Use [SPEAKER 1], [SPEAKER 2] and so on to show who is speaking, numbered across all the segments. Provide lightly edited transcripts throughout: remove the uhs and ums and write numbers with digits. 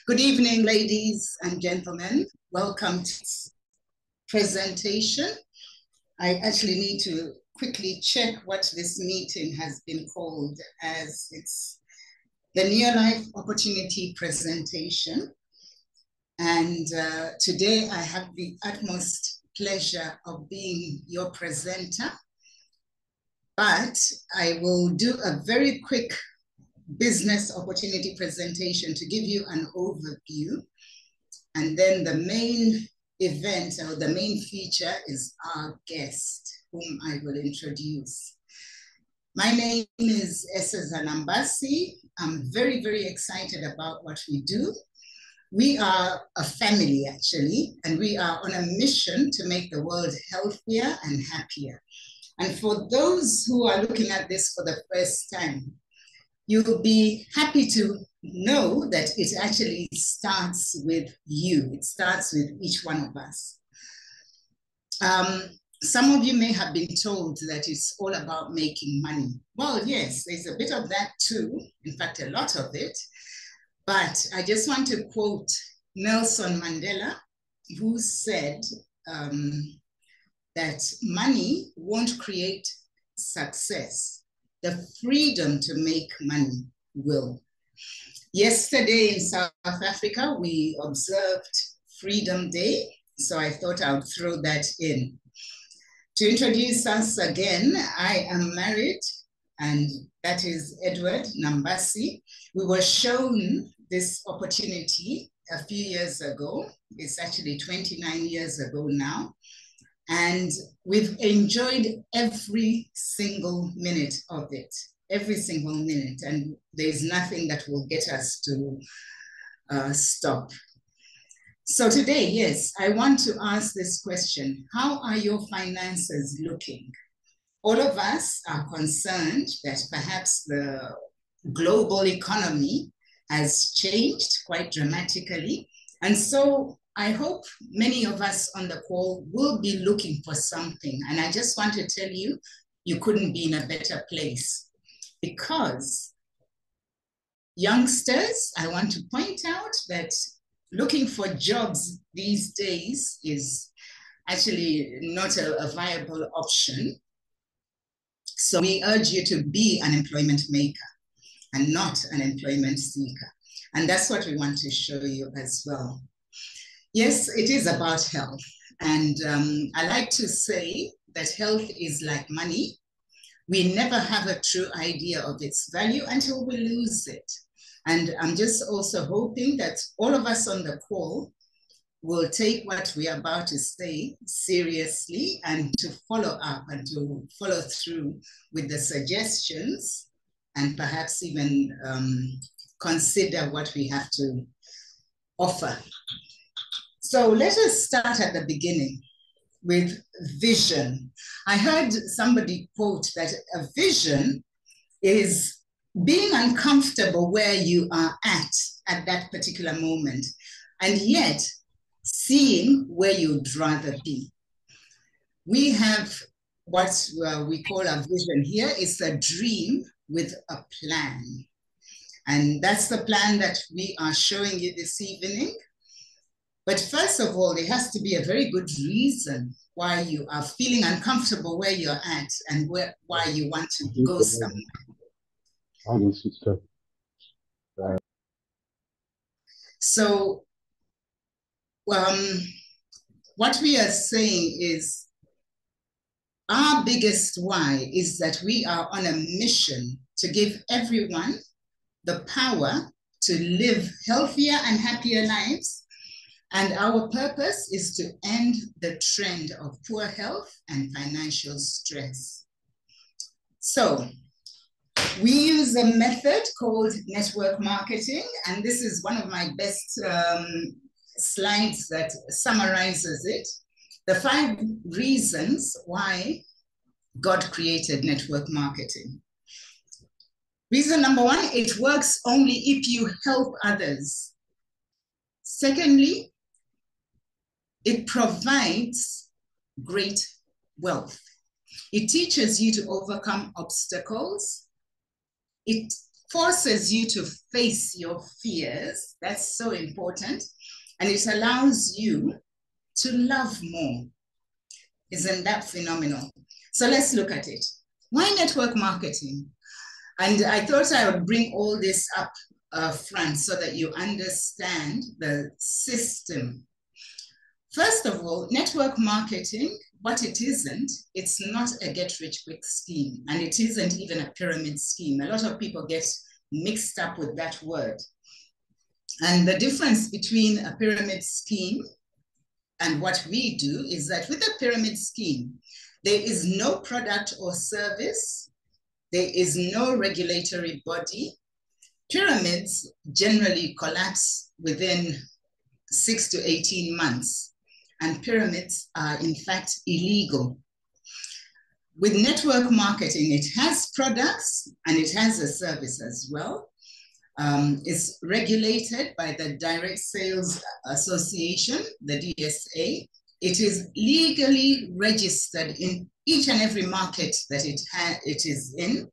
[SPEAKER 1] Good evening, ladies and gentlemen. Welcome to this presentation. I actually need to quickly check what this meeting has been called, as it's the Neolife Opportunity Presentation. And today I have the utmost pleasure of being your presenter. But I will do a very quick business opportunity presentation to give you an overview. And then the main event or the main feature is our guest, whom I will introduce. My name is Eseza Nambassi. I'm very, very excited about what we do. We are a family, actually, and we are on a mission to make the world healthier and happier. And for those who are looking at this for the first time, you'll be happy to know that it actually starts with you. It starts with each one of us. Some of you may have been told that it's all about making money. Well, yes, there's a bit of that too. In fact, a lot of it. But I just want to quote Nelson Mandela, who said that money won't create success. The freedom to make money will. Yesterday in South Africa, we observed Freedom Day, so I thought I would throw that in. To introduce us again, I am married, and that is Edward Nambassi. We were shown this opportunity a few years ago. It's actually 29 years ago now. And we've enjoyed every single minute of it, every single minute. And there's nothing that will get us to stop. So today, yes, I want to ask this question. How are your finances looking? All of us are concerned that perhaps the global economy has changed quite dramatically. And so I hope many of us on the call will be looking for something. And I just want to tell you, you couldn't be in a better place. Because youngsters, I want to point out that looking for jobs these days is actually not a viable option. So we urge you to be an employment maker and not an employment seeker. And that's what we want to show you as well. Yes, it is about health. And I like to say that health is like money. We never have a true idea of its value until we lose it. And I'm just also hoping that all of us on the call will take what we are about to say seriously and to follow up and to follow through with the suggestions and perhaps even consider what we have to offer. So let us start at the beginning with vision. I heard somebody quote that a vision is being uncomfortable where you are at that particular moment, and yet seeing where you'd rather be. We have what we call a vision here. It's a dream with a plan. And that's the plan that we are showing you this evening. But first of all, there has to be a very good reason why you are feeling uncomfortable where you're at and why you want to go somewhere. So what we are saying is our biggest why is that we are on a mission to give everyone the power to live healthier and happier lives. And our purpose is to end the trend of poor health and financial stress. So we use a method called network marketing, and this is one of my best slides that summarizes it. The 5 reasons why God created network marketing. Reason number 1, it works only if you help others. Secondly, it provides great wealth. It teaches you to overcome obstacles. It forces you to face your fears. That's so important. And it allows you to love more. Isn't that phenomenal? So let's look at it. Why network marketing? And I thought I would bring all this up front so that you understand the system. First of all, network marketing, what it isn't, it's not a get-rich-quick scheme, and it isn't even a pyramid scheme. A lot of people get mixed up with that word. And the difference between a pyramid scheme and what we do is that with a pyramid scheme, there is no product or service, there is no regulatory body. Pyramids generally collapse within 6 to 18 months, and pyramids are in fact illegal. With network marketing, it has products and it has a service as well. It's regulated by the Direct Sales Association, the DSA. It is legally registered in each and every market that it is in,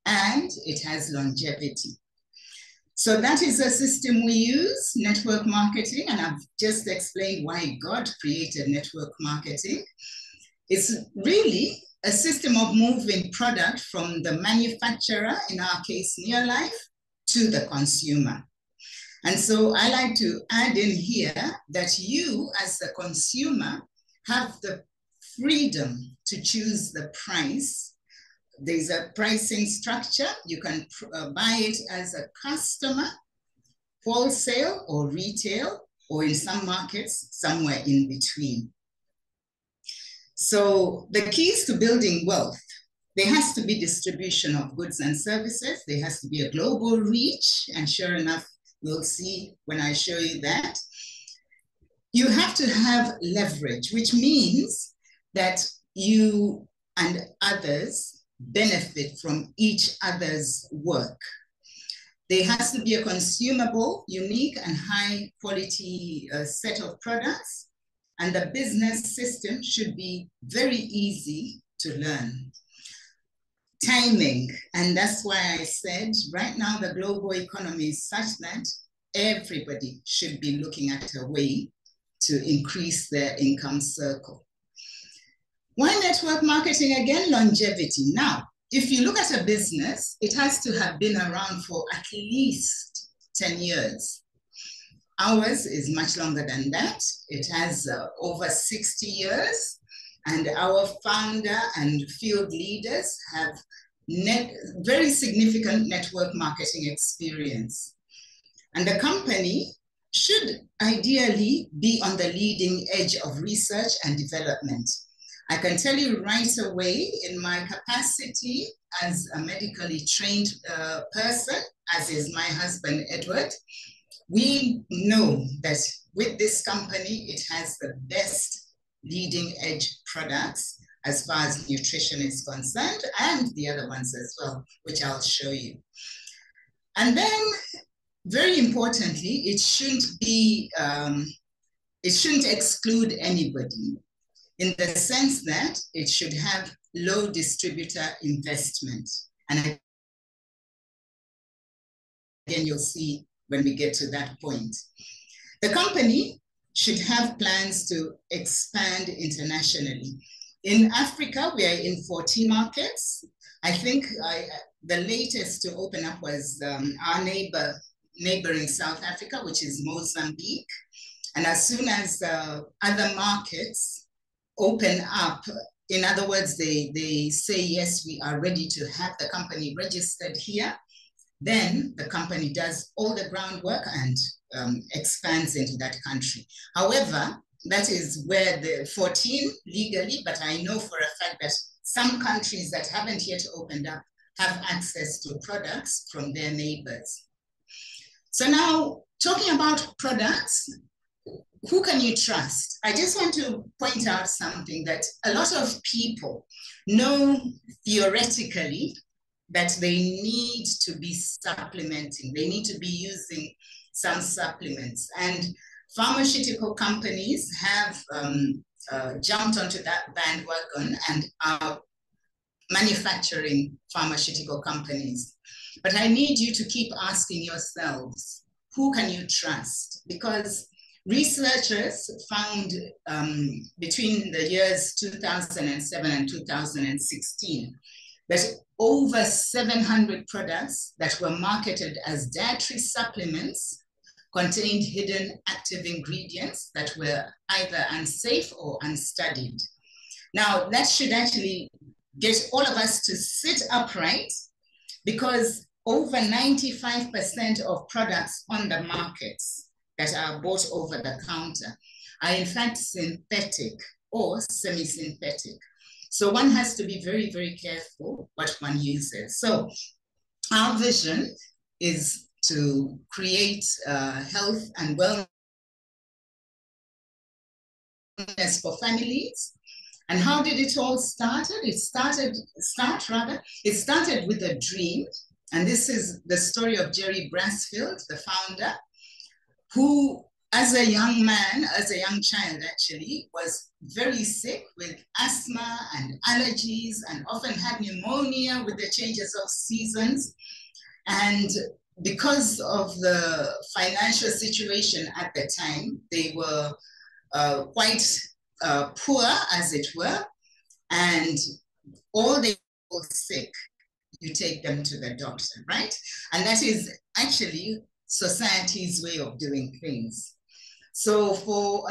[SPEAKER 1] and it has longevity. So that is a system we use, network marketing, and I've just explained why God created network marketing. It's really a system of moving product from the manufacturer, in our case, Neolife, to the consumer. And so I like to add in here that you, as the consumer, have the freedom to choose the price. There's a pricing structure. You can buy it as a customer, wholesale or retail, or in some markets, somewhere in between. So the keys to building wealth, there has to be distribution of goods and services. There has to be a global reach. And sure enough, we'll see when I show you that. You have to have leverage, which means that you and others benefit from each other's work. There has to be a consumable, unique, and high quality set of products. And the business system should be very easy to learn. Timing, and that's why I said right now the global economy is such that everybody should be looking at a way to increase their income circle. Why network marketing again? Longevity. Now, if you look at a business, it has to have been around for at least 10 years. Ours is much longer than that. It has over 60 years. And our founder and field leaders have very significant network marketing experience. And the company should ideally be on the leading edge of research and development. I can tell you right away, in my capacity as a medically trained person, as is my husband, Edward, we know that with this company, it has the best leading edge products as far as nutrition is concerned, and the other ones as well, which I'll show you. And then, very importantly, it shouldn't exclude anybody, in the sense that it should have low distributor investment. And again, you'll see when we get to that point. The company should have plans to expand internationally. In Africa, we are in 40 markets. I think the latest to open up was our neighboring South Africa, which is Mozambique. And as soon as other markets open up, in other words, they say, yes, we are ready to have the company registered here, then the company does all the groundwork and expands into that country. However, that is where the 14 legally, but I know for a fact that some countries that haven't yet opened up have access to products from their neighbors. So now, talking about products, who can you trust? I just want to point out something that a lot of people know theoretically that they need to be supplementing. They need to be using some supplements. And pharmaceutical companies have jumped onto that bandwagon and are manufacturing pharmaceutical companies. But I need you to keep asking yourselves, who can you trust? Because researchers found between the years 2007 and 2016 that over 700 products that were marketed as dietary supplements contained hidden active ingredients that were either unsafe or unstudied. Now, that should actually get all of us to sit upright, because over 95% of products on the markets that are bought over the counter are in fact synthetic or semi-synthetic. So one has to be very, very careful what one uses. So our vision is to create health and wellness for families. And how did it all start? It started with a dream. And this is the story of Jerry Brassfield, the founder, who, as a young man, as a young child actually, was very sick with asthma and allergies and often had pneumonia with the changes of seasons. And because of the financial situation at the time, they were quite poor, as it were, and all they were sick, you take them to the doctor, right? And that is actually society's way of doing things. So for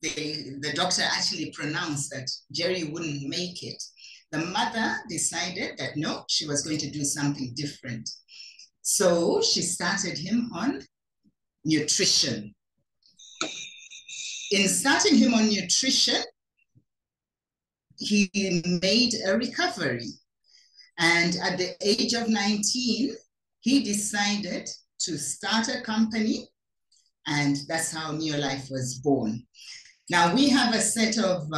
[SPEAKER 1] the doctor actually pronounced that Jerry wouldn't make it. The mother decided that no, she was going to do something different. So she started him on nutrition. In starting him on nutrition, he made a recovery. And at the age of 19, he decided to start a company, and that's how Neolife was born. Now, we have a set of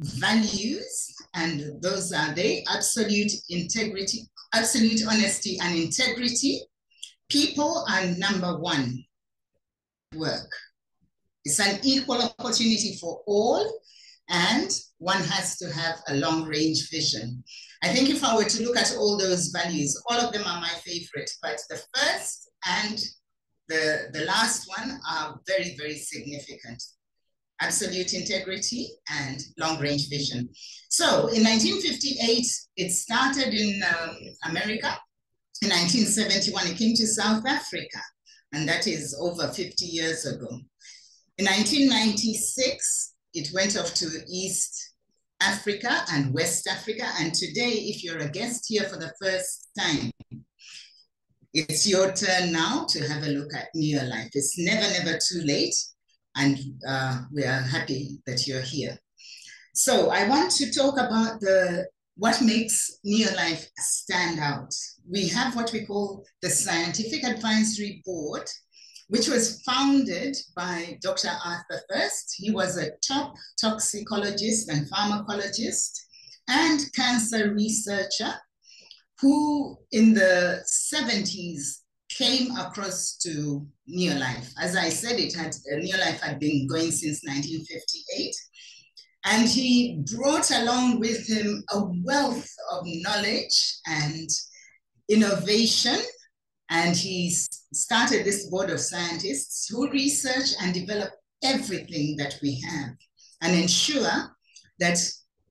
[SPEAKER 1] values, and those are they: absolute integrity, absolute honesty and integrity. People are number one. Work. It's an equal opportunity for all, and one has to have a long-range vision. I think if I were to look at all those values, all of them are my favorite, but the first and the last one are very, very significant. Absolute integrity and long-range vision. So in 1958, it started in America. In 1971, it came to South Africa, and that is over 50 years ago. In 1996, it went off to East Africa and West Africa. And today, if you're a guest here for the first time, it's your turn now to have a look at Neolife. It's never, never too late. And we are happy that you're here. So I want to talk about what makes Neolife stand out. We have what we call the Scientific Advisory Board, which was founded by Dr. Arthur First. He was a top toxicologist and pharmacologist and cancer researcher who in the 70s came across to Neolife. As I said, Neolife had been going since 1958. And he brought along with him a wealth of knowledge and innovation. And he started this board of scientists who research and develop everything that we have and ensure that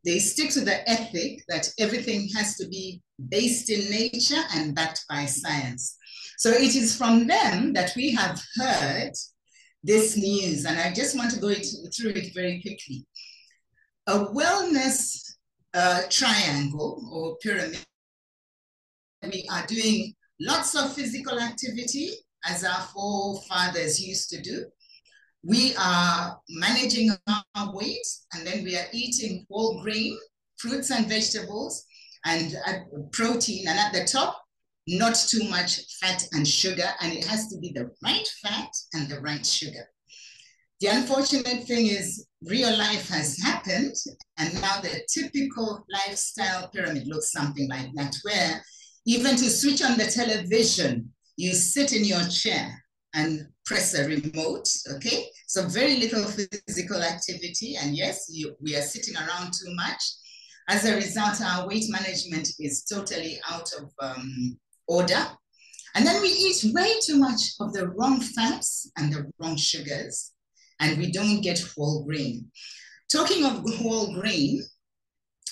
[SPEAKER 1] they stick to the ethic that everything has to be based in nature and backed by science. So it is from them that we have heard this news. And I just want to go through it very quickly. A wellness triangle or pyramid. We are doing lots of physical activity, as our forefathers used to do. We are managing our weight, and then we are eating whole grain, fruits and vegetables, and protein. And at the top, not too much fat and sugar, and it has to be the right fat and the right sugar. The unfortunate thing is real life has happened, and now the typical lifestyle pyramid looks something like that, where even to switch on the television, you sit in your chair and press a remote, okay? So very little physical activity. And yes, we are sitting around too much. As a result, our weight management is totally out of order. And then we eat way too much of the wrong fats and the wrong sugars, and we don't get whole grain. Talking of whole grain,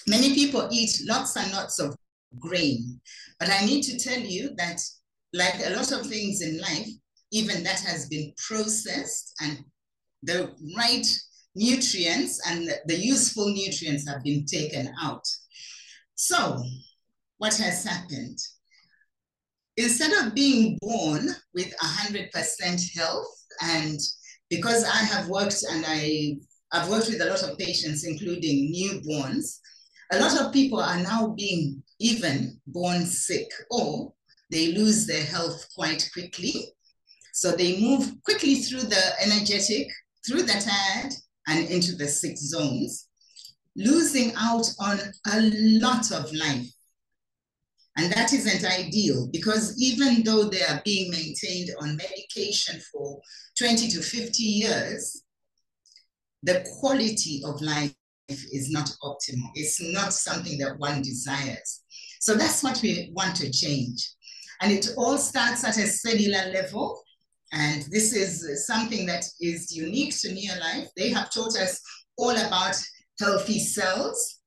[SPEAKER 1] many people eat lots and lots of grain, but I need to tell you that, like a lot of things in life, even that has been processed, and the right nutrients and the useful nutrients have been taken out. So what has happened? Instead of being born with 100% health, and because I have worked and I've worked with a lot of patients, including newborns, a lot of people are now being even born sick, or they lose their health quite quickly. So they move quickly through the energetic, through the tired, and into the sick zones, losing out on a lot of life. And that isn't ideal, because even though they are being maintained on medication for 20 to 50 years, the quality of life is not optimal. It's not something that one desires. So that's what we want to change. And it all starts at a cellular level. And this is something that is unique to Neolife. They have taught us all about healthy cells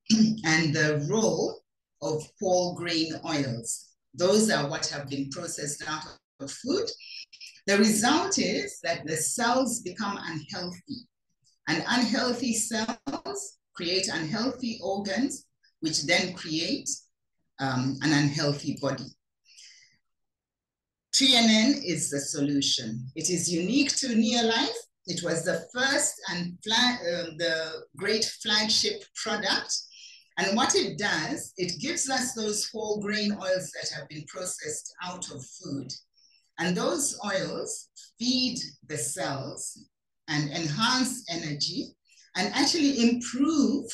[SPEAKER 1] and the role of whole grain oils. Those are what have been processed out of food. The result is that the cells become unhealthy, and unhealthy cells create unhealthy organs, which then create an unhealthy body. TNN is the solution. It is unique to Neolife. It was the first and the great flagship product. And what it does, it gives us those whole grain oils that have been processed out of food. And those oils feed the cells and enhance energy and actually improve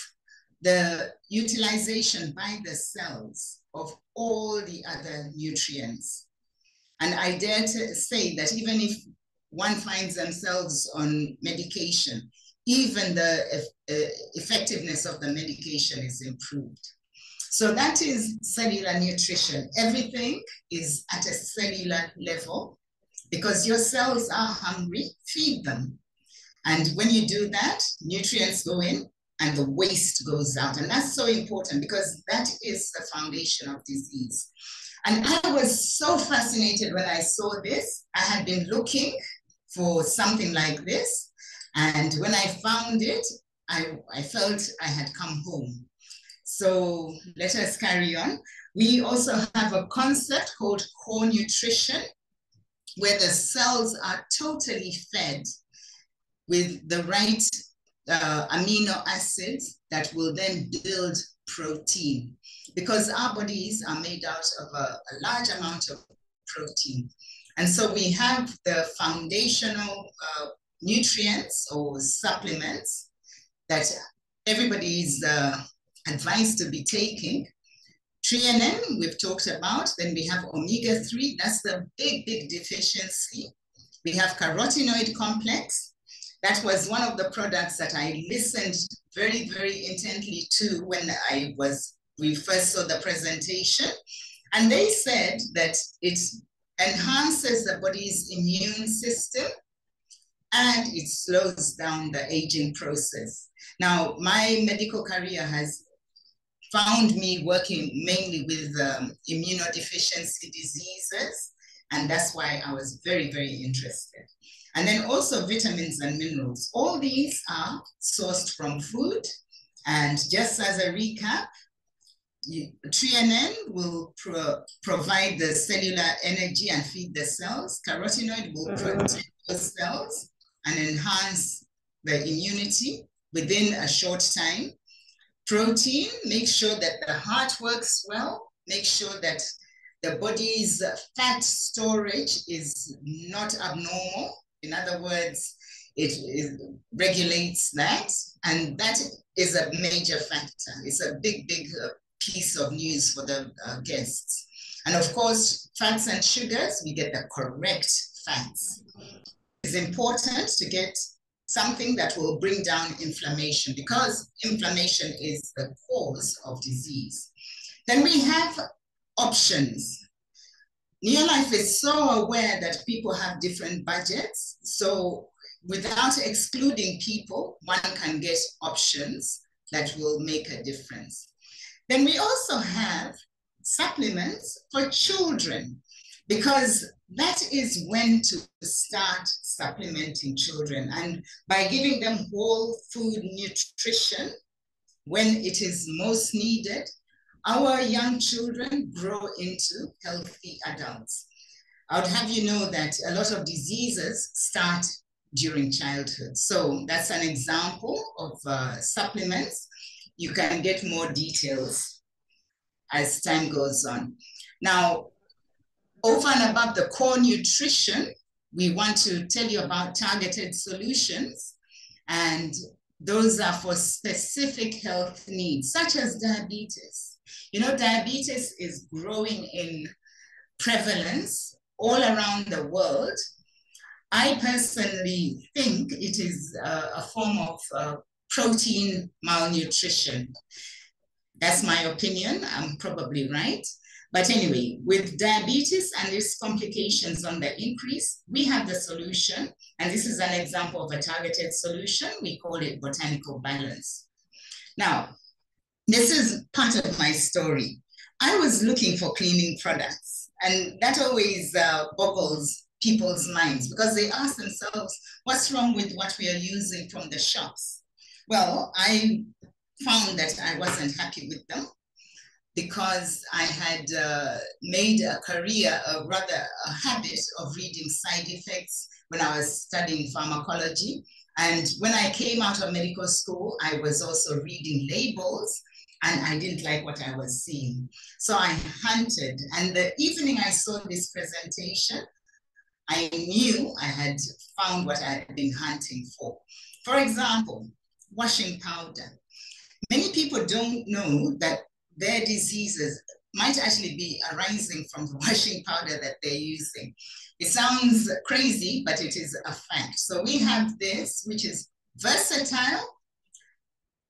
[SPEAKER 1] the utilization by the cells of all the other nutrients. And I dare to say that even if one finds themselves on medication, even the effectiveness of the medication is improved. So that is cellular nutrition. Everything is at a cellular level, because your cells are hungry, feed them. And when you do that, nutrients go in and the waste goes out. And that's so important, because that is the foundation of disease. And I was so fascinated when I saw this. I had been looking for something like this. And when I found it, I felt I had come home. So let us carry on. We also have a concept called core nutrition, where the cells are totally fed with the right amino acids that will then build protein, because our bodies are made out of a large amount of protein. And so we have the foundational nutrients or supplements that everybody is advised to be taking. TNN, we've talked about. Then we have omega-3. That's the big we have carotenoid complex. That was one of the products that I listened very, very intently to when we first saw the presentation. And they said that it enhances the body's immune system and it slows down the aging process. Now, my medical career has found me working mainly with immunodeficiency diseases, and that's why I was very, very interested. And then also vitamins and minerals. All these are sourced from food. And just as a recap, TNN will provide the cellular energy and feed the cells. Carotenoid will protect those cells and enhance the immunity within a short time. Protein, make sure that the heart works well, make sure that the body's fat storage is not abnormal. In other words, it regulates that, and that is a major factor. It's a big, big piece of news for the guests. And of course, fats and sugars, we get the correct fats. is important to get something that will bring down inflammation, because inflammation is the cause of disease. Then we have options. Neolife is so aware that people have different budgets. So without excluding people, one can get options that will make a difference. Then we also have supplements for children, because that is when to start supplementing children. And by giving them whole food nutrition when it is most needed, our young children grow into healthy adults. I would have you know that a lot of diseases start during childhood. So that's an example of supplements. You can get more details as time goes on. Now, over and above the core nutrition, we want to tell you about targeted solutions, and those are for specific health needs, such as diabetes. You know, diabetes is growing in prevalence all around the world. I personally think it is a form of protein malnutrition. That's my opinion. I'm probably right. But anyway, with diabetes and its complications on the increase, we have the solution. And this is an example of a targeted solution. We call it botanical balance. Now, this is part of my story. I was looking for cleaning products, and that always boggles people's minds, because they ask themselves, what's wrong with what we are using from the shops? Well, I found that I wasn't happy with them, because I had made a career, rather a habit of reading side effects when I was studying pharmacology. And when I came out of medical school, I was also reading labels, and I didn't like what I was seeing. So I hunted, and the evening I saw this presentation, I knew I had found what I had been hunting for. For example, washing powder. Many people don't know that their diseases might actually be arising from the washing powder that they're using. It sounds crazy, but it is a fact. So we have this, which is versatile.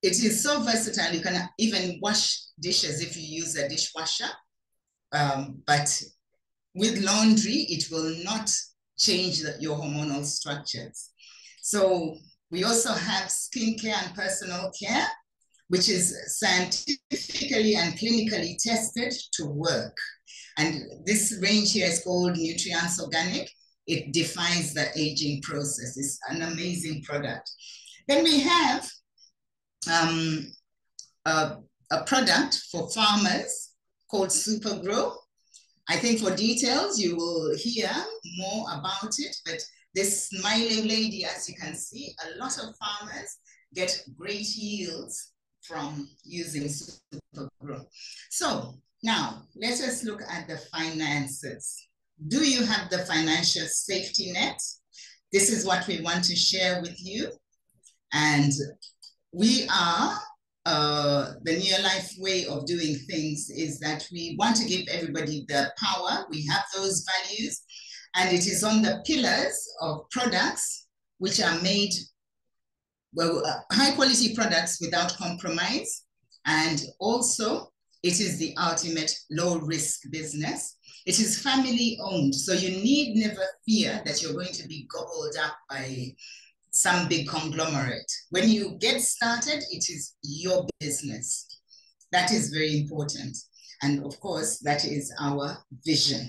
[SPEAKER 1] It is so versatile, you can even wash dishes if you use a dishwasher. But with laundry, it will not change your hormonal structures. So we also have skincare and personal care, which is scientifically and clinically tested to work. And this range here is called Nutrients Organic. It defies the aging process. It's an amazing product. Then we have a product for farmers called Supergrow. I think for details, you will hear more about it, but this smiling lady, as you can see, a lot of farmers get great yields from using Supergrow. So now let us look at the finances. Do you have the financial safety net? This is what we want to share with you. And we are, the Neolife way of doing things is that we want to give everybody the power. We have those values, and it is on the pillars of products which are made, well, high quality products without compromise. And also it is the ultimate low risk business. It is family owned. So you need never fear that you're going to be gobbled up by some big conglomerate. When you get started, it is your business. That is very important. And of course, that is our vision.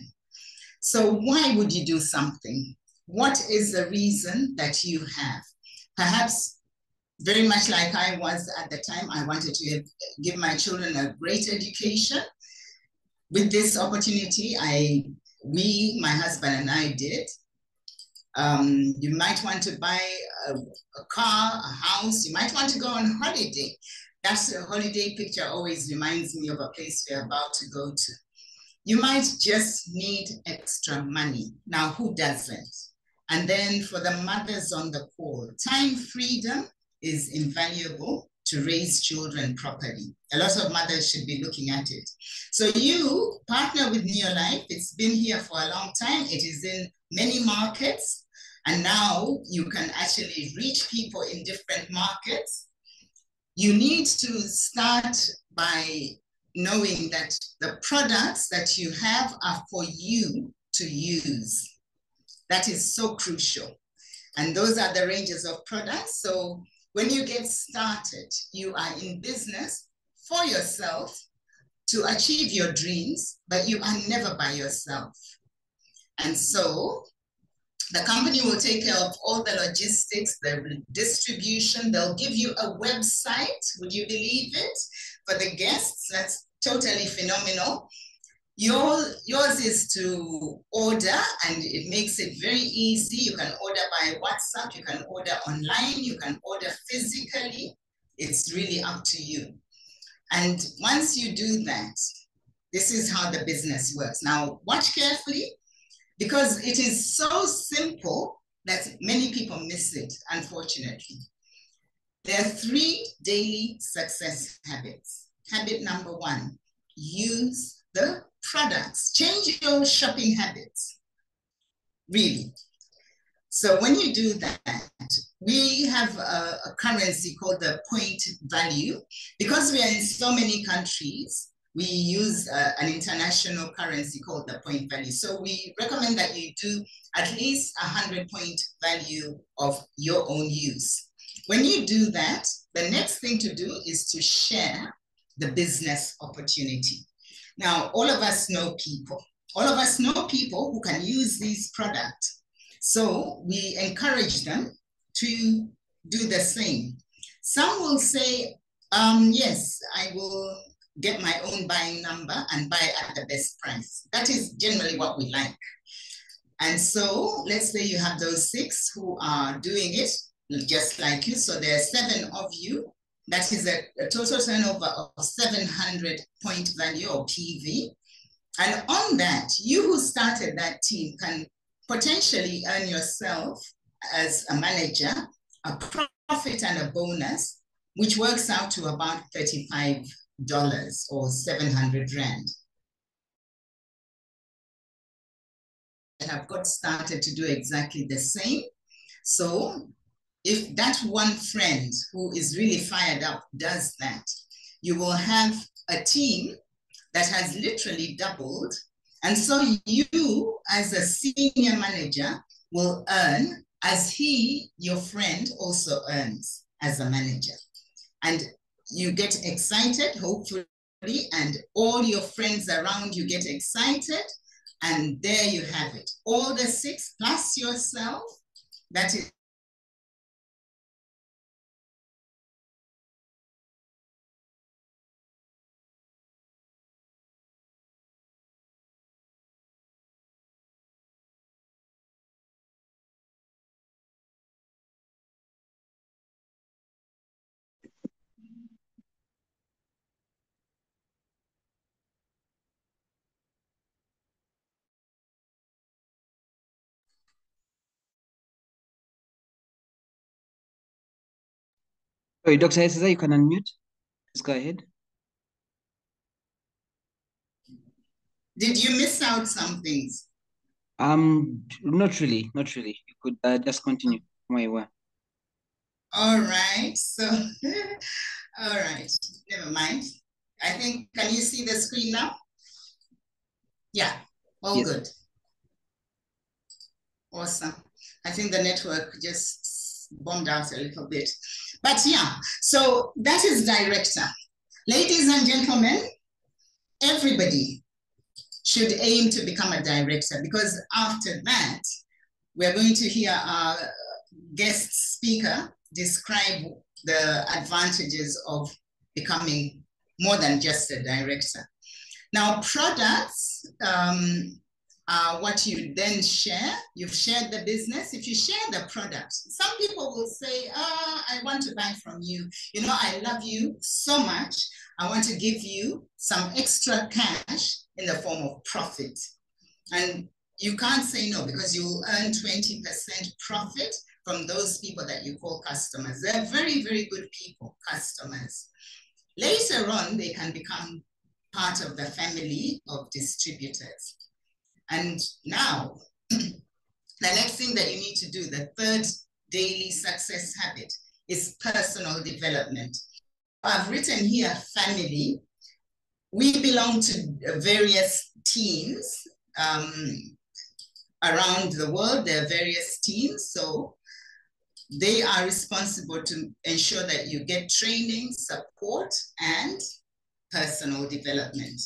[SPEAKER 1] So why would you do something? What is the reason that you have? Perhaps very much like I was at the time, I wanted to give my children a great education. With this opportunity, my husband and I did. You might want to buy a car, a house. You might want to go on holiday. That's a holiday picture always reminds me of a place we're about to go to. You might just need extra money. Now, who doesn't? And then for the mothers on the call, time freedom is invaluable to raise children properly. A lot of mothers should be looking at it. So you partner with Neolife. It's been here for a long time. It is in many markets. And now you can actually reach people in different markets. You need to start by knowing that the products that you have are for you to use. That is so crucial. And those are the ranges of products. So when you get started, you are in business for yourself to achieve your dreams, but you are never by yourself. And so the company will take care of all the logistics, the distribution. They'll give you a website. Would you believe it? For the guests, that's totally phenomenal. Yours is to order, and it makes it very easy. You can order by WhatsApp, you can order online, you can order physically. It's really up to you. And once you do that, this is how the business works. Now, watch carefully, because it is so simple that many people miss it, unfortunately. There are 3 daily success habits. Habit number 1, use the products. Change your shopping habits, really. So when you do that, we have a currency called the point value. Because we are in so many countries, we use an international currency called the point value. So we recommend that you do at least 100 point value of your own use. When you do that, the next thing to do is to share the business opportunity. Now, all of us know people. All of us know people who can use these products. So we encourage them to do the same. Some will say, yes, I will get my own buying number and buy at the best price. That is generally what we like. And so let's say you have those 6 who are doing it just like you. So there are 7 of you. That is a total turnover of 700 point value, or PV. And on that, you who started that team can potentially earn yourself as a manager a profit and a bonus, which works out to about $35 or 700 Rand. And I've got started to do exactly the same. So if that one friend who is really fired up does that, you will have a team that has literally doubled. And so you, as a senior manager, will earn as he, your friend, also earns as a manager. And you get excited, hopefully, and all your friends around you get excited. And there you have it. All the 6 plus yourself, that is
[SPEAKER 2] Sorry, Dr. Eseza, you can unmute. Let's go ahead.
[SPEAKER 1] Did you miss out some things?
[SPEAKER 2] Not really, not really. You could just continue from where you were.
[SPEAKER 1] All right. So, all right. Never mind. I think, can you see the screen now? Yeah, all
[SPEAKER 2] Yes.
[SPEAKER 1] good. Awesome. I think the network just bombed out a little bit. But yeah, so that is director. Ladies and gentlemen, everybody should aim to become a director, because after that, we're going to hear our guest speaker describe the advantages of becoming more than just a director. Now, products are what you then share. You've shared the business. If you share the product, some people will say, I want to buy from you. You know, I love you so much. I want to give you some extra cash in the form of profit. And you can't say no, because you will earn 20% profit from those people that you call customers. They're very, very good people, customers. Later on, they can become part of the family of distributors. And now, The next thing that you need to do, the third daily success habit, is personal development. I've written here family. We belong to various teams around the world. There are various teams, so they are responsible to ensure that you get training, support, and personal development.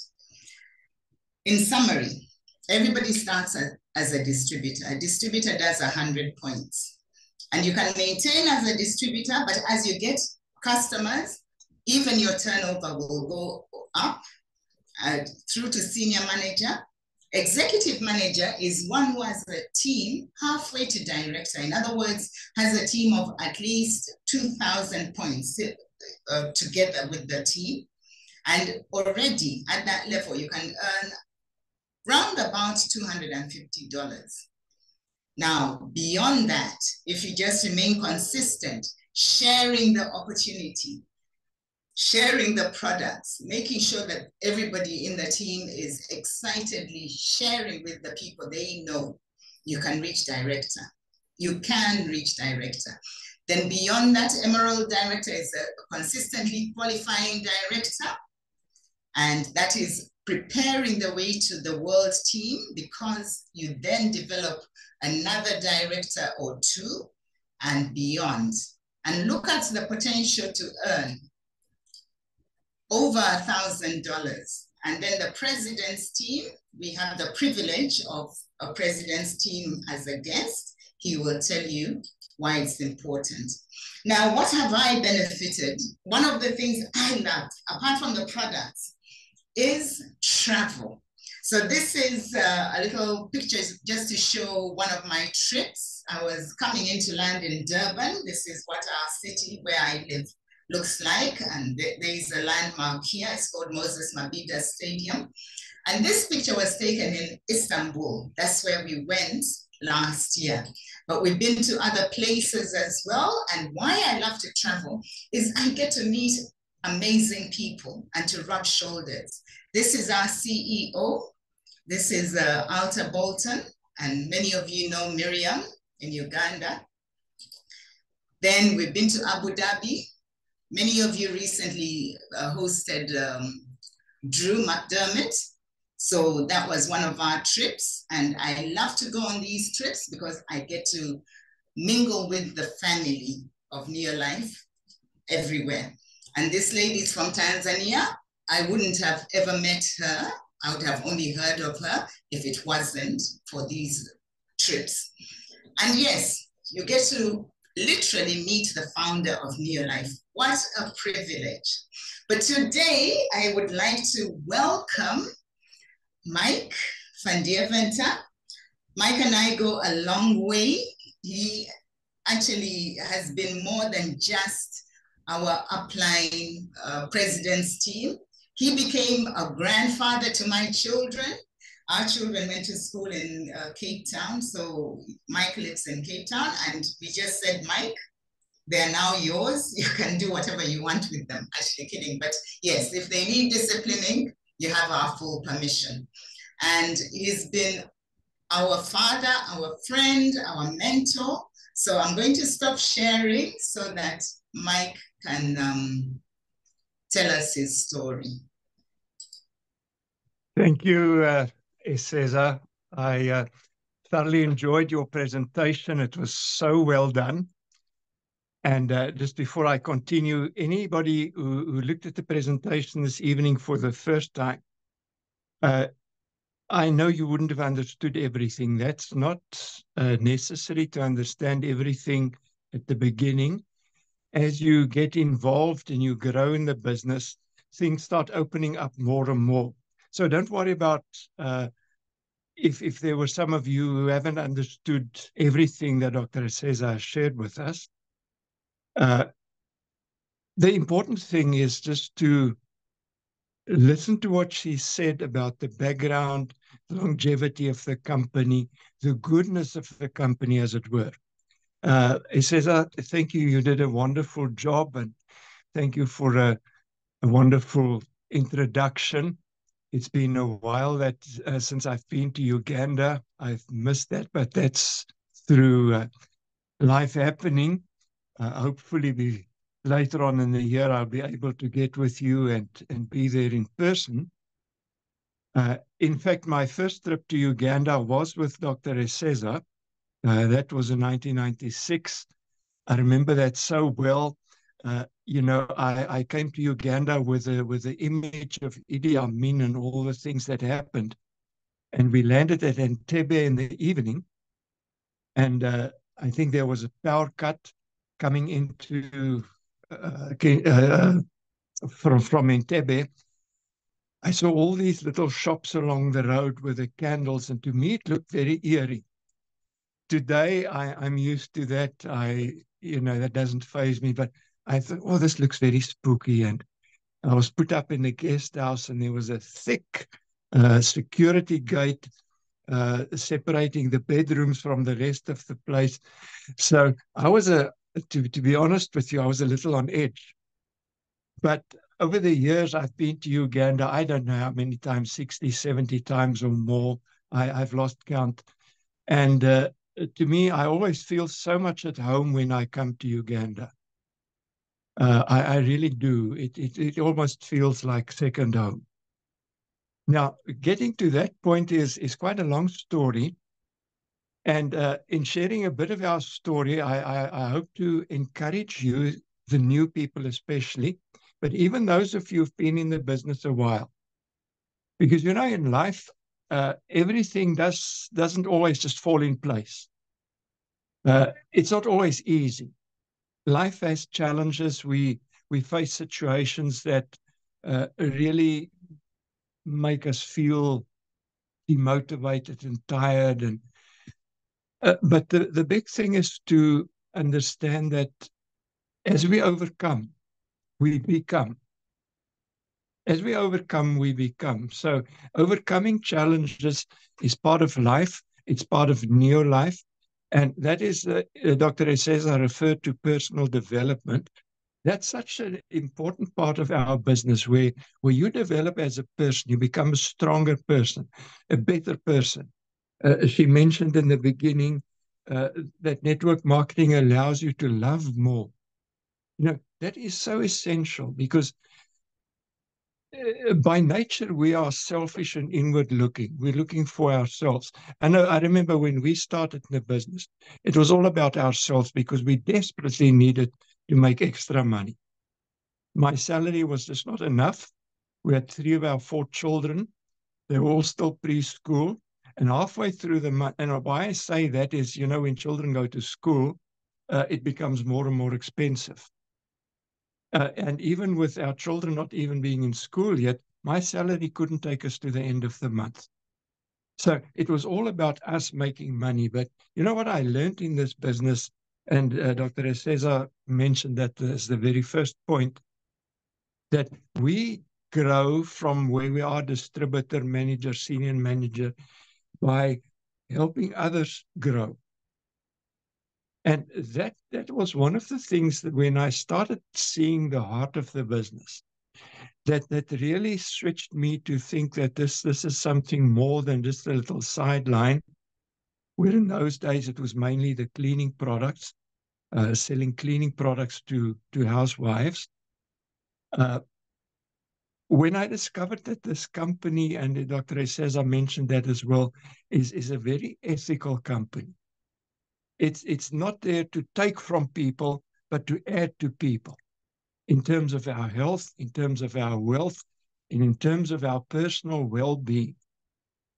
[SPEAKER 1] In summary, everybody starts as a distributor. A distributor does 100 points. And you can maintain as a distributor, but as you get customers, even your turnover will go up through to senior manager. Executive manager is one who has a team halfway to director. In other words, has a team of at least 2,000 points together with the team. And already at that level, you can earn round about $250. Now, beyond that, if you just remain consistent, sharing the opportunity, sharing the products, making sure that everybody in the team is excitedly sharing with the people they know, you can reach director. You can reach director. Then beyond that, Emerald Director is a consistently qualifying director, and that is preparing the way to the world team, because you then develop another director or two and beyond. And look at the potential to earn over $1,000. And then the president's team, we have the privilege of a president's team as a guest. He will tell you why it's important. Now, what have I benefited? One of the things I loved, apart from the products, is travel. So this is a little picture just to show one of my trips. I was coming into land in Durban. This is what our city where I live looks like. And there's a landmark here. It's called Moses Mabhida Stadium. And this picture was taken in Istanbul. That's where we went last year. But we've been to other places as well. And why I love to travel is I get to meet amazing people and to rub shoulders. This is our CEO. This is Alta Bolton, and many of you know Miriam in Uganda. Then we've been to Abu Dhabi. Many of you recently hosted Drew McDermott. So that was one of our trips. And I love to go on these trips because I get to mingle with the family of Neolife everywhere. And this lady is from Tanzania. I wouldn't have ever met her. I would have only heard of her if it wasn't for these trips. And yes, you get to literally meet the founder of Neolife. What a privilege. But today, I would like to welcome Mike van Deventer. Mike and I go a long way. He actually has been more than just our upline president's team. He became a grandfather to my children. Our children went to school in Cape Town, so Mike lives in Cape Town, and we just said, Mike, they're now yours. You can do whatever you want with them. Actually kidding, but yes, if they need disciplining, you have our full permission. And he's been our father, our friend, our mentor. So I'm going to stop sharing so that Mike can tell us his story.
[SPEAKER 3] Thank you, Eseza. I thoroughly enjoyed your presentation. It was so well done. And just before I continue, anybody who looked at the presentation this evening for the first time, I know you wouldn't have understood everything. That's not necessary to understand everything at the beginning. As you get involved and you grow in the business, things start opening up more and more. So don't worry about if there were some of you who haven't understood everything that Dr. Eseza shared with us. The important thing is just to listen to what she said about the background, the longevity of the company, the goodness of the company, as it were. Eseza, thank you. You did a wonderful job, and thank you for a wonderful introduction. It's been a while that since I've been to Uganda. I've missed that, but that's through life happening. Hopefully, later on in the year, I'll be able to get with you and be there in person. In fact, my first trip to Uganda was with Dr. Eseza. That was in 1996. I remember that so well. I came to Uganda with the image of Idi Amin and all the things that happened. And we landed at Entebbe in the evening. And I think there was a power cut coming into from Entebbe. I saw all these little shops along the road with the candles, and to me it looked very eerie. Today I'm used to that. That doesn't faze me, but I thought, oh, this looks very spooky. And I was put up in the guest house, and there was a thick security gate separating the bedrooms from the rest of the place. So I was to be honest with you, I was a little on edge. But over the years, I've been to Uganda, I don't know how many times, 60, 70 times or more. I've lost count. And to me, I always feel so much at home when I come to Uganda. I really do. It almost feels like second home. Now, getting to that point is quite a long story. And in sharing a bit of our story, I hope to encourage you, the new people especially, but even those of you who've been in the business a while. Because, in life, everything doesn't always just fall in place. It's not always easy. Life has challenges. We face situations that really make us feel demotivated and tired. And but the big thing is to understand that as we overcome, we become. As we overcome, we become. So overcoming challenges is part of life. It's part of Neolife. And that is, Dr. Eseza referred to personal development. That's such an important part of our business where you develop as a person, you become a stronger person, a better person. She mentioned in the beginning that network marketing allows you to love more. That is so essential because by nature, we are selfish and inward looking. We're looking for ourselves. I remember when we started in the business, it was all about ourselves because we desperately needed to make extra money. My salary was just not enough. We had 3 of our 4 children. They were all still preschool. And halfway through the month, and why I say that is, when children go to school, it becomes more and more expensive. And even with our children not even being in school yet, my salary couldn't take us to the end of the month. So it was all about us making money. But you know what I learned in this business, and Dr. Eseza mentioned that as the very first point, that we grow from where we are distributor, manager, senior manager, by helping others grow. And that was one of the things that when I started seeing the heart of the business, that really switched me to think that this is something more than just a little sideline, where in those days it was mainly the cleaning products, selling cleaning products to housewives. When I discovered that this company, and Dr. Eseza mentioned that as well, is a very ethical company. It's not there to take from people, but to add to people in terms of our health, in terms of our wealth, and in terms of our personal well-being.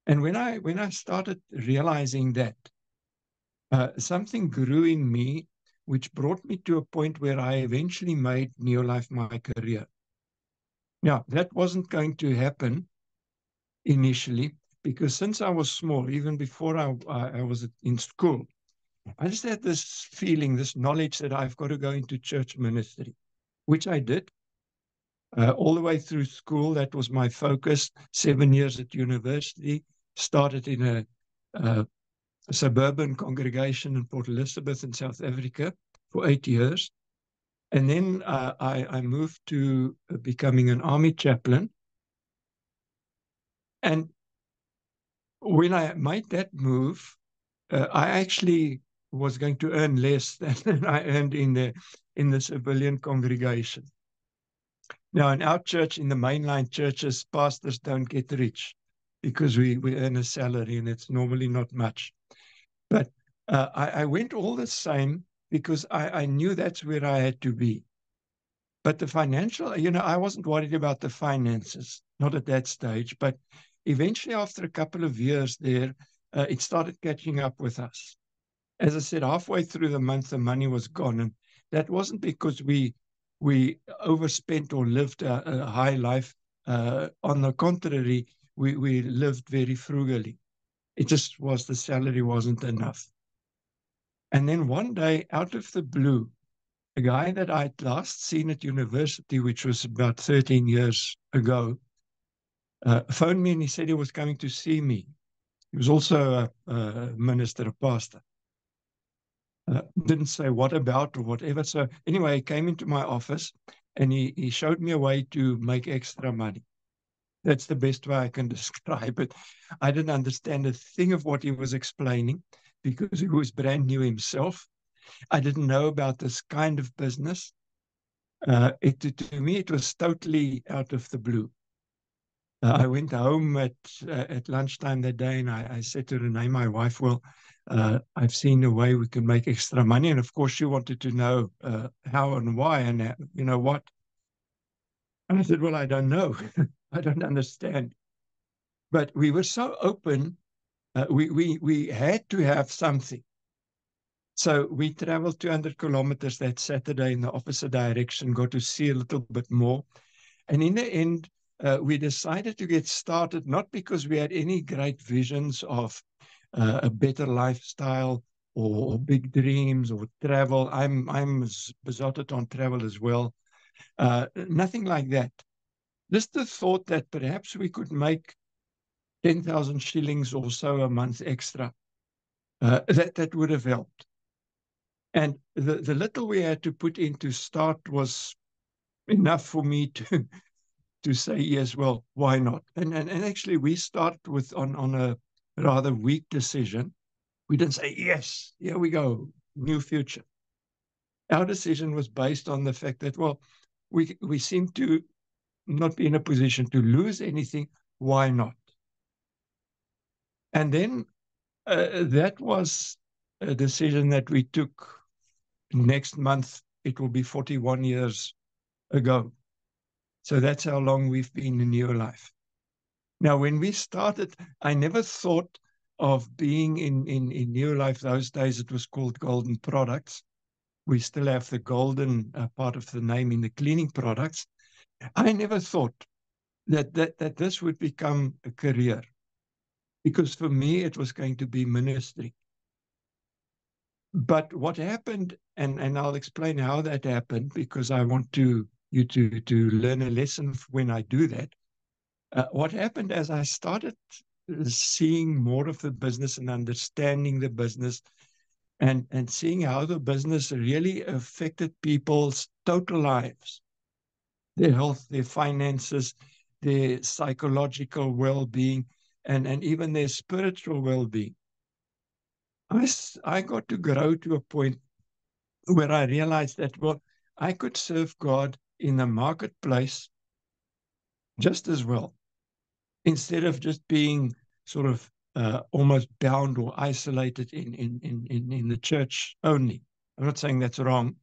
[SPEAKER 3] And when I started realizing that, something grew in me, which brought me to a point where I eventually made Neolife my career. Now, that wasn't going to happen initially, because since I was small, even before I was in school, I just had this feeling, this knowledge that I've got to go into church ministry, which I did. All the way through school, that was my focus. 7 years at university, started in a suburban congregation in Port Elizabeth in South Africa for 8 years. And then I moved to becoming an army chaplain. And when I made that move, I actually was going to earn less than I earned in the civilian congregation. Now, in our church, in the mainline churches, pastors don't get rich because we earn a salary, and it's normally not much. But I went all the same because I knew that's where I had to be. But the financial, I wasn't worried about the finances, not at that stage. But eventually, after a couple of years there, it started catching up with us. As I said, halfway through the month, the money was gone. And that wasn't because we overspent or lived a high life. On the contrary, we lived very frugally. It just was the salary wasn't enough. And then one day, out of the blue, a guy that I'd last seen at university, which was about 13 years ago, phoned me and he said he was coming to see me. He was also a minister, a pastor. Didn't say what about or whatever. So anyway, he came into my office and he showed me a way to make extra money. That's the best way I can describe it. I didn't understand a thing of what he was explaining because he was brand new himself. I didn't know about this kind of business. To me, it was totally out of the blue. I went home at lunchtime that day and I said to Renee, my wife, well, I've seen a way we can make extra money. And of course, she wanted to know how and why and what. And I said, well, I don't know. I don't understand. But we were so open, we had to have something. So we traveled 200 kilometers that Saturday in the opposite direction, got to see a little bit more. And in the end, we decided to get started, not because we had any great visions of a better lifestyle or big dreams or travel. I'm besotted on travel as well. Nothing like that. Just the thought that perhaps we could make 10,000 shillings or so a month extra. That would have helped. And the little we had to put in to start was enough for me to say, yes, well, why not? And actually, we started on a rather weak decision. We didn't say, yes, here we go, new future. Our decision was based on the fact that, well, we seem to not be in a position to lose anything. Why not? And then that was a decision that we took. Next month, it will be 41 years ago. So that's how long we've been in Neolife. Now, when we started, I never thought of being in Neolife. Those days, it was called Golden Products. We still have the golden part of the name in the cleaning products. I never thought that this would become a career, because for me, it was going to be ministry. But what happened, and I'll explain how that happened, because I want you to learn a lesson when I do that. What happened as I started seeing more of the business and understanding the business and seeing how the business really affected people's total lives, their health, their finances, their psychological well-being, and even their spiritual well-being. I got to grow to a point where I realized that, well, I could serve God in the marketplace just as well, instead of just being sort of almost bound or isolated in the church only. I'm not saying that's wrong,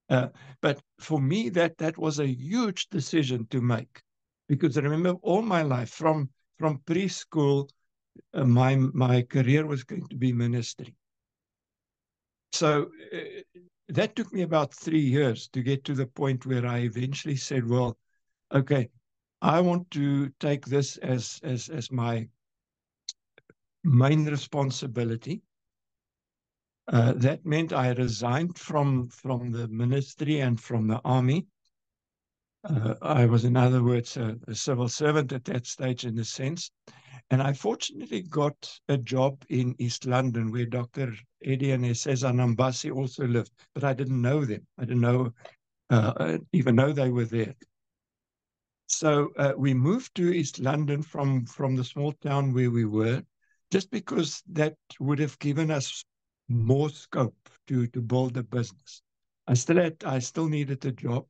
[SPEAKER 3] but for me, that was a huge decision to make, because I remember all my life from preschool, my career was going to be ministry. So that took me about 3 years to get to the point where I eventually said, well, okay, I want to take this as my main responsibility. That meant I resigned from the ministry and from the army. I was, in other words, a civil servant at that stage, in a sense. And I fortunately got a job in East London, where Dr. Eddie and Eseza Nambassi also lived, but I didn't know them. I didn't know, even know they were there. So we moved to East London from the small town where we were, just because that would have given us more scope to build a business. I still needed a job.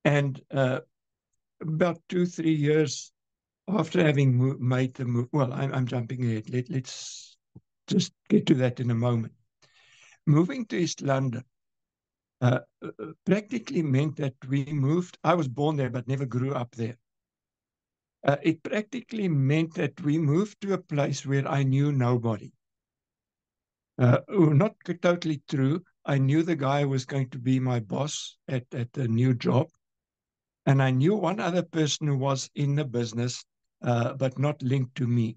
[SPEAKER 3] And about 2-3 years after having made the move, well, I'm jumping ahead. Let's just get to that in a moment. Moving to East London practically meant that we moved. I was born there, but never grew up there. It practically meant that we moved to a place where I knew nobody. Not totally true. I knew the guy was going to be my boss at the new job. And I knew one other person who was in the business, but not linked to me.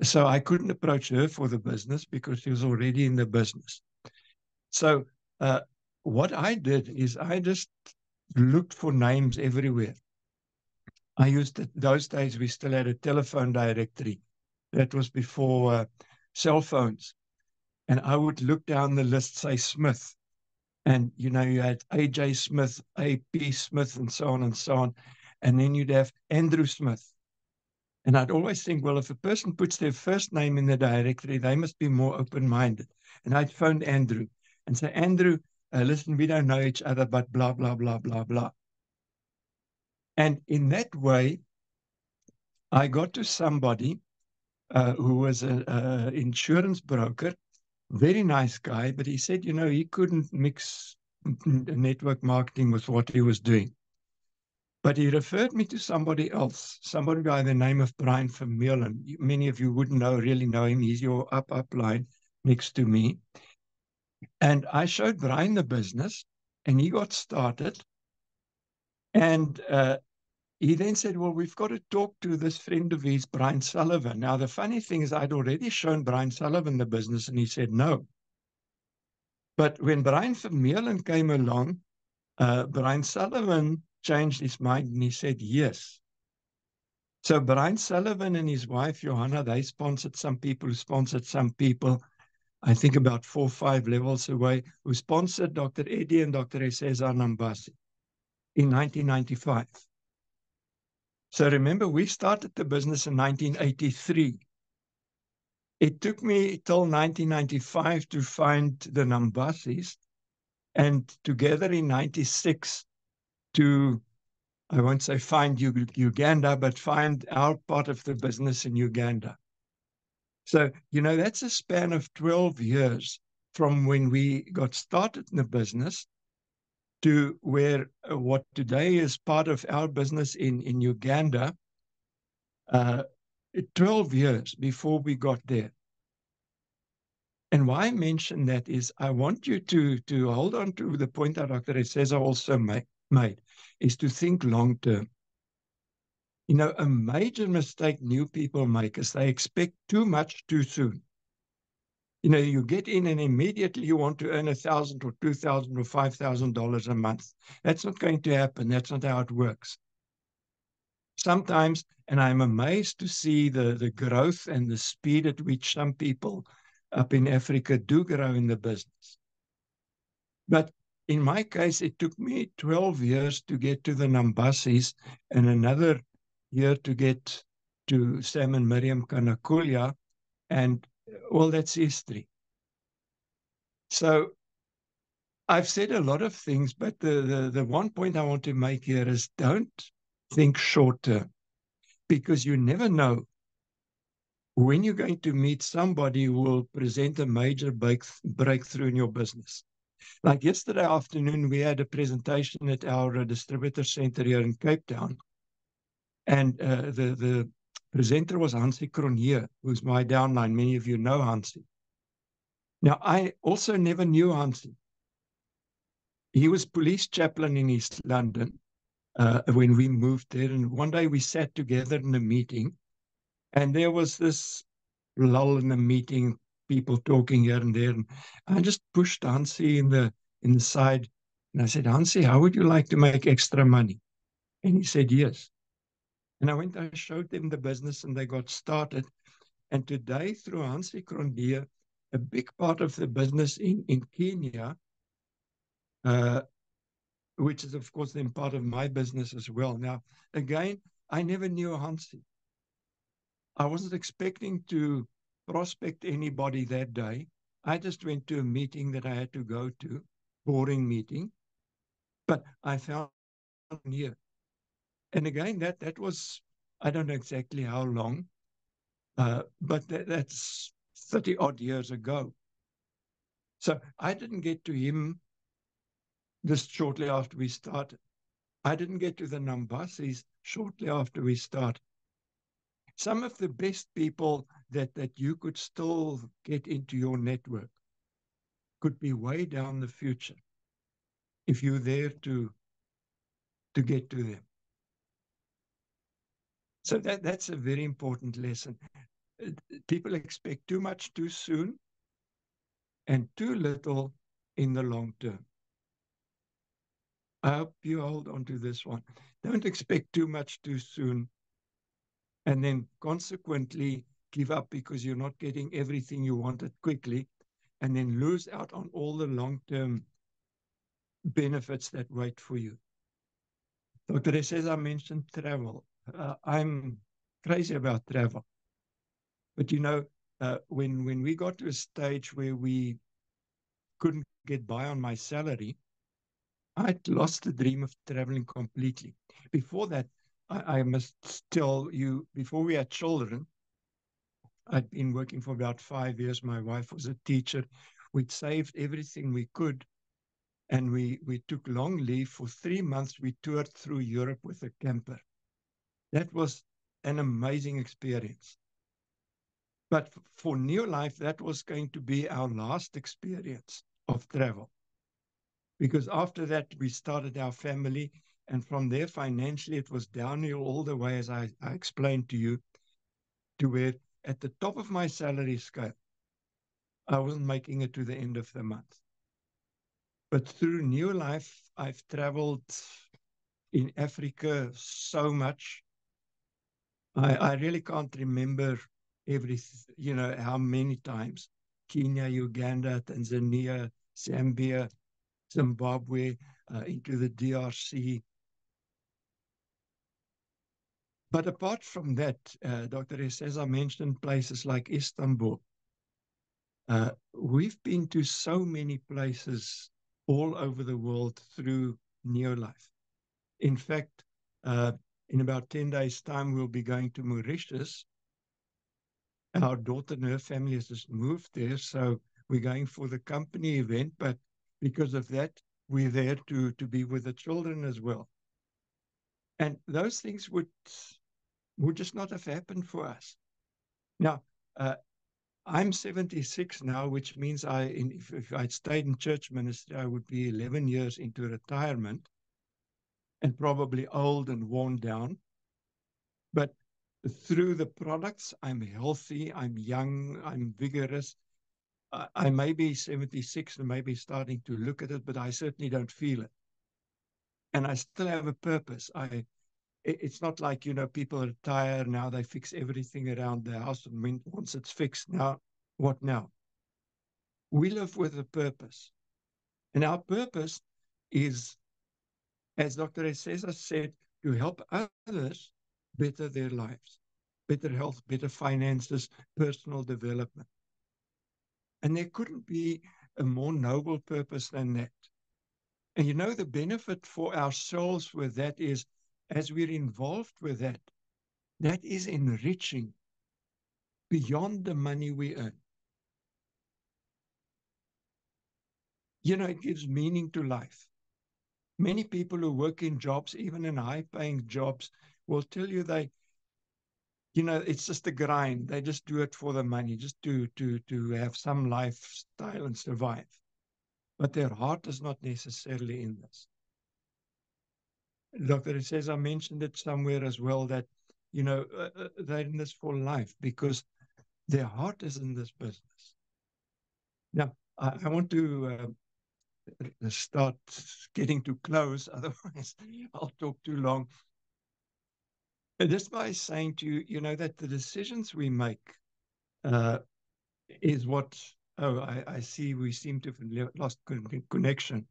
[SPEAKER 3] So I couldn't approach her for the business because she was already in the business. So what I did is I just looked for names everywhere. I used it, those days we still had a telephone directory. That was before cell phones. And I would look down the list, say Smith. And, you know, you had A.J. Smith, A.P. Smith, and so on and so on. And then you'd have Andrew Smith. And I'd always think, well, if a person puts their first name in the directory, they must be more open-minded. And I'd phone Andrew and say, Andrew, listen, we don't know each other, but blah, blah, blah, blah, blah. And in that way, I got to somebody who was an insurance broker, very nice guy, but he said, you know, he couldn't mix network marketing with what he was doing. But he referred me to somebody else, somebody by the name of Brian Vermeulen. Many of you wouldn't really know him. He's your upline next to me. And I showed Brian the business, and he got started. And he then said, well, we've got to talk to this friend of his, Brian Sullivan. Now, the funny thing is I'd already shown Brian Sullivan the business, and he said no. But when Brian Vermeulen came along, Brian Sullivan changed his mind and he said yes. So Brian Sullivan and his wife, Johanna, they sponsored some people who sponsored some people, I think about 4 or 5 levels away, who sponsored Dr. Eddie and Dr. Eseza Nambassi in 1995. So remember, we started the business in 1983. It took me till 1995 to find the Nambassis, and together in 96 to, I won't say find Uganda, but find our part of the business in Uganda. So, you know, that's a span of 12 years from when we got started in the business to where what today is part of our business in Uganda, 12 years before we got there. And why I mention that is I want you to hold on to the point that Dr. Eseza also made, is to think long term. You know, a major mistake new people make is they expect too much too soon. You know, you get in and immediately you want to earn $1,000 or $2,000 or $5,000 a month. That's not going to happen. That's not how it works. Sometimes, and I'm amazed to see the growth and the speed at which some people up in Africa do grow in the business. But in my case, it took me 12 years to get to the Nambassis and another year to get to Sam and Miriam Kanakulia, and well, that's history. So I've said a lot of things, but the one point I want to make here is don't think short term, because you never know when you're going to meet somebody who will present a major breakthrough in your business. Like yesterday afternoon, we had a presentation at our distributor center here in Cape Town. And the presenter was Hansie Cronje, who's my downline. Many of you know Hansie. Now, I also never knew Hansie. He was police chaplain in East London when we moved there. And one day we sat together in a meeting, and there was this lull in the meeting, people talking here and there. And I just pushed Hansie in the side, and I said, Hansie, how would you like to make extra money? And he said, yes. And I showed them the business, and they got started. And today, through Hansie Cronje, a big part of the business in Kenya, which is, of course, then part of my business as well. Now, again, I never knew Hansie. I wasn't expecting to prospect anybody that day. I just went to a meeting that I had to go to, boring meeting, but I found here. And again, that was, I don't know exactly how long, but that's 30 odd years ago. So I didn't get to him just shortly after we started. I didn't get to the Nambassis shortly after we started. Some of the best people that you could still get into your network could be way down the future if you're there to get to them. So that's a very important lesson. People expect too much too soon and too little in the long term. I hope you hold on to this one. Don't expect too much too soon and then consequently give up because you're not getting everything you wanted quickly, and then lose out on all the long-term benefits that wait for you. Dr. Eseza mentioned travel. I'm crazy about travel. But you know, when we got to a stage where we couldn't get by on my salary, I'd lost the dream of traveling completely. Before that, I must tell you, before we had children, I'd been working for about 5 years. My wife was a teacher. We'd saved everything we could, and we took long leave. For 3 months. We toured through Europe with a camper. That was an amazing experience. But for Neolife, that was going to be our last experience of travel. Because after that, we started our family. And from there, financially, it was downhill all the way, as I explained to you, to where at the top of my salary scale, I wasn't making it to the end of the month. But through Neolife, I've traveled in Africa so much. I really can't remember how many times. Kenya, Uganda, Tanzania, Zambia, Zimbabwe, into the DRC. But apart from that, Dr. Eseza mentioned places like Istanbul. We've been to so many places all over the world through Neolife. In fact, in about 10 days' time, we'll be going to Mauritius. Our daughter and her family has just moved there, so we're going for the company event, but because of that, we're there to be with the children as well. And those things would just not have happened for us. Now, I'm 76 now, which means if I'd stayed in church ministry, I would be 11 years into retirement and probably old and worn down. But through the products, I'm healthy, I'm young, I'm vigorous. I may be 76 and maybe starting to look at it, but I certainly don't feel it. And I still have a purpose. It's not like, people retire now, they fix everything around the house, and once it's fixed, now, what now? We live with a purpose. And our purpose is, as Dr. Eseza said, to help others better their lives, better health, better finances, personal development. And there couldn't be a more noble purpose than that. And the benefit for ourselves with that is, as we're involved with that, that is enriching beyond the money we earn. It gives meaning to life. Many people who work in jobs, even in high-paying jobs, will tell you it's just a grind. They just do it for the money, just to have some lifestyle and survive. But their heart is not necessarily in this. Dr. Eseza mentioned it somewhere as well, that, they're in this for life because their heart is in this business. Now, I want to start getting to close, otherwise I'll talk too long. Just by saying to you, that the decisions we make is what, I see we seem to have lost connection.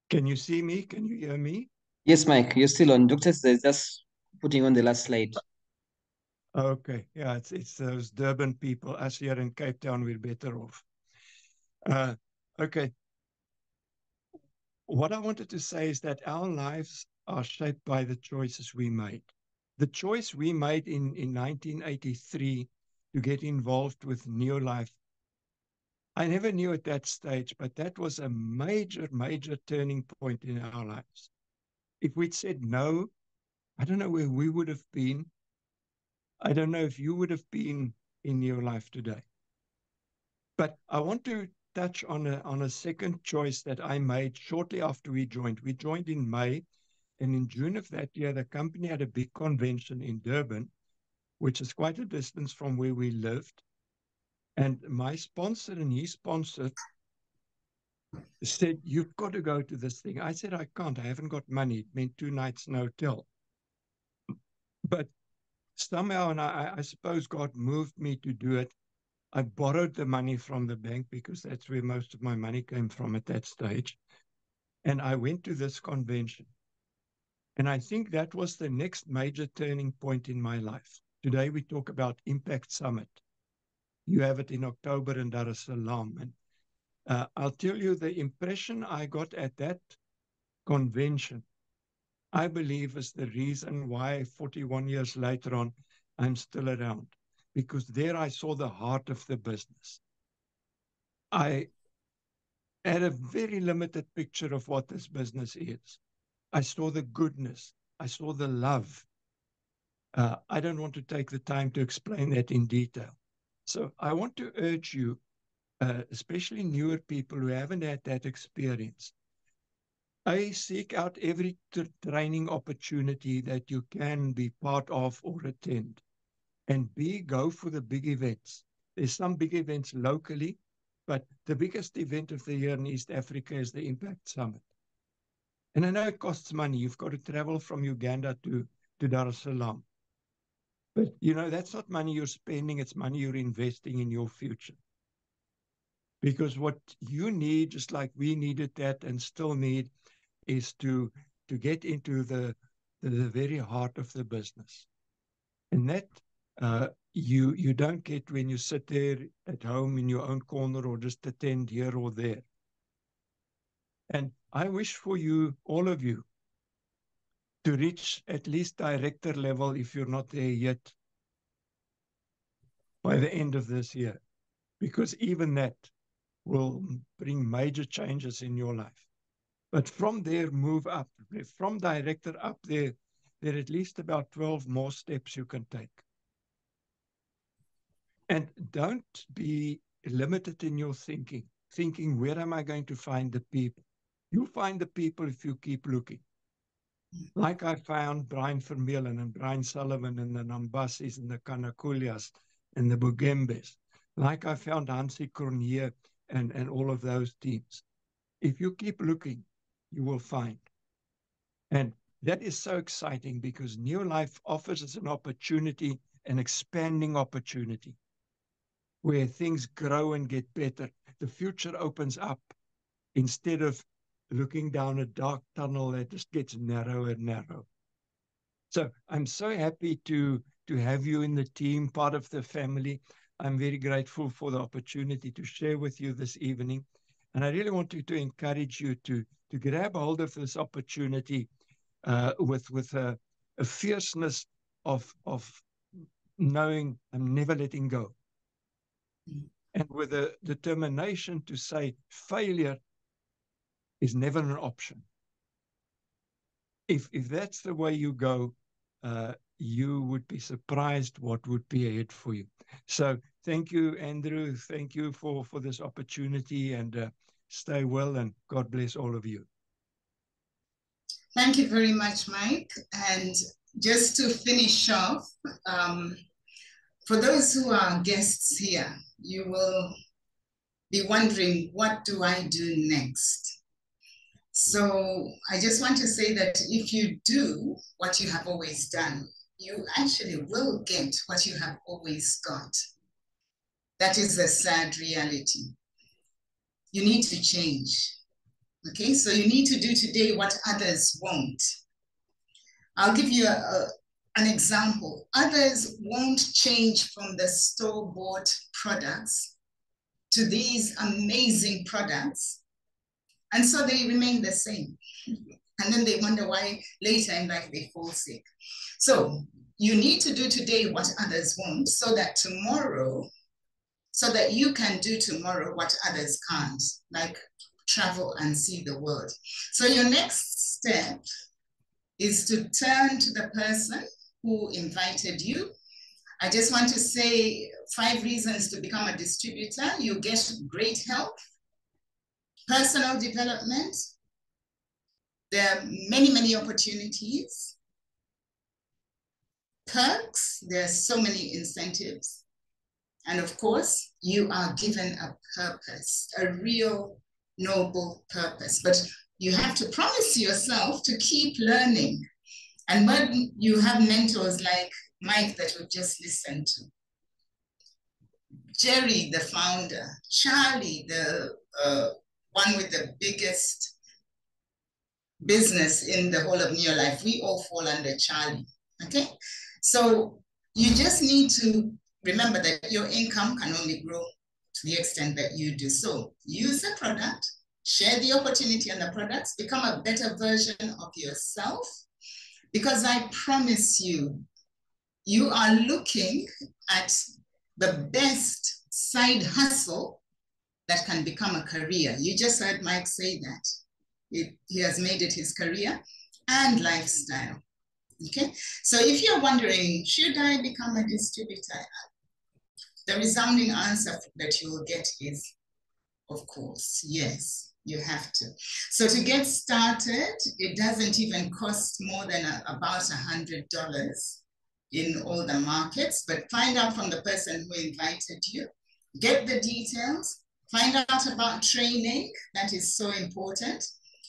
[SPEAKER 3] Can you see me? Can you hear me?
[SPEAKER 2] Yes, Mike, you're still on. Doctor is just putting on the last slide.
[SPEAKER 3] Okay, yeah, it's those Durban people. Us here in Cape Town, we're better off. Okay, what I wanted to say is that our lives are shaped by the choices we made. The choice we made in 1983 to get involved with Neolife, I never knew at that stage, but that was a major, major turning point in our lives. If we'd said no, I don't know where we would have been. I don't know if you would have been in your life today. But I want to touch on a second choice that I made shortly after we joined. We joined in May, and in June of that year, the company had a big convention in Durban, which is quite a distance from where we lived. And my sponsor and his sponsor said, "You've got to go to this thing." I said, "I can't. I haven't got money." It meant 2 nights in a hotel. But somehow, and I suppose God moved me to do it. I borrowed the money from the bank because that's where most of my money came from at that stage. And I went to this convention. And I think that was the next major turning point in my life. Today we talk about Impact Summit. You have it in October in Dar es Salaam. And I'll tell you the impression I got at that convention, I believe is the reason why 41 years later on, I'm still around. Because there I saw the heart of the business. I had a very limited picture of what this business is. I saw the goodness. I saw the love. I don't want to take the time to explain that in detail. So I want to urge you, especially newer people who haven't had that experience, A, seek out every training opportunity that you can be part of or attend. And B, go for the big events. There's some big events locally, but the biggest event of the year in East Africa is the Impact Summit. And I know it costs money. You've got to travel from Uganda to Dar es Salaam. But, you know, that's not money you're spending. It's money you're investing in your future. Because what you need, just like we needed that and still need, is to get into the very heart of the business. And that you don't get when you sit there at home in your own corner or just attend here or there. And I wish for you, all of you, to reach at least director level if you're not there yet by the end of this year, because even that will bring major changes in your life. But from there, move up. From director up there are at least about 12 more steps you can take. And don't be limited in your thinking, where am I going to find the people? You find the people if you keep looking. Like I found Brian Vermeulen and Brian Sullivan and the Nambassis and the Kanakulias and the Bugembes. Like I found Hansi Cronje and all of those teams. If you keep looking, you will find. And that is so exciting because Neolife offers us an opportunity, an expanding opportunity, where things grow and get better. The future opens up instead of looking down a dark tunnel that just gets narrower and narrow. So I'm so happy to have you in the team, part of the family. I'm very grateful for the opportunity to share with you this evening. And I really want to encourage you to grab hold of this opportunity with a fierceness of knowing I'm never letting go. And with a determination to say failure is never an option. If that's the way you go, you would be surprised what would be ahead for you. So thank you, Andrew. Thank you for this opportunity, and stay well, and God bless all of you.
[SPEAKER 1] Thank you very much, Mike. And just to finish off, for those who are guests here, you will be wondering, what do I do next? So I just want to say that if you do what you have always done, you actually will get what you have always got. That is the sad reality. You need to change. Okay, so you need to do today what others won't. I'll give you an example. Others won't change from the store-bought products to these amazing products. And so they remain the same. And then they wonder why later in life they fall sick. So you need to do today what others won't, so that you can do tomorrow what others can't, like travel and see the world. So your next step is to turn to the person who invited you. I just want to say 5 reasons to become a distributor. You get great help, personal development. There are many, many opportunities, perks. There are so many incentives. And of course, you are given a purpose, a real noble purpose. But you have to promise yourself to keep learning. And when you have mentors like Mike that we've just listened to, Jerry, the founder, Charlie, the one with the biggest business in the whole of Neolife, we all fall under Charlie, okay? So you just need to remember that your income can only grow to the extent that you do. So use the product, share the opportunity and the products, become a better version of yourself, because I promise you, you are looking at the best side hustle that can become a career. You just heard Mike say that. He has made it his career and lifestyle, okay? So if you're wondering, should I become a distributor? The resounding answer that you will get is, of course, yes, you have to. So to get started, it doesn't even cost more than about $100 in all the markets, but find out from the person who invited you, get the details, find out about training. That is so important.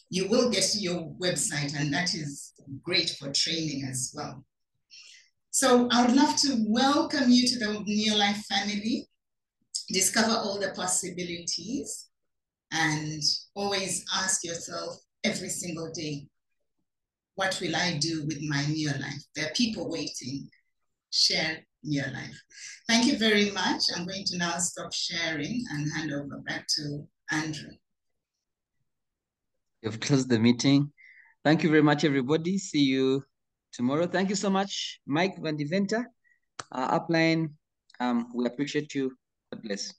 [SPEAKER 1] You will get to your website, and that is great for training as well. So I would love to welcome you to the Neolife family, discover all the possibilities, and always ask yourself every single day, what will I do with my Neolife? There are people waiting. Share Neolife. Thank you very much. I'm going to now stop sharing and hand over back to Andrew.
[SPEAKER 2] You've closed the meeting. Thank you very much, everybody. See you tomorrow. Thank you so much, Mike van Deventer, upline. We appreciate you. God bless.